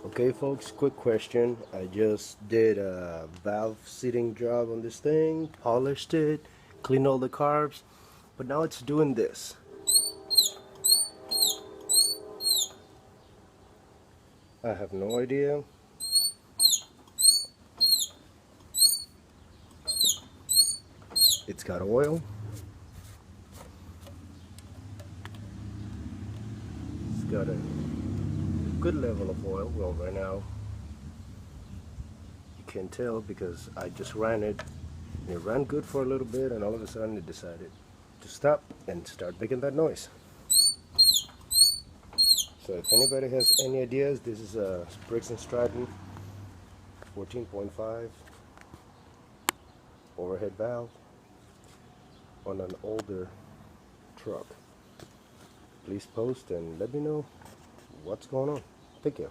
Okay folks, quick question. I just did a valve seating job on this thing, polished it, cleaned all the carbs, but now it's doing this. I have no idea. It's got oil. It's got a good level of oil. Well, right now you can't tell because I just ran it. It ran good for a little bit and all of a sudden it decided to stop and start making that noise. So if anybody has any ideas, this is a Briggs and Stratton 14.5 overhead valve on an older truck. Please post and let me know what's going on. Thank you.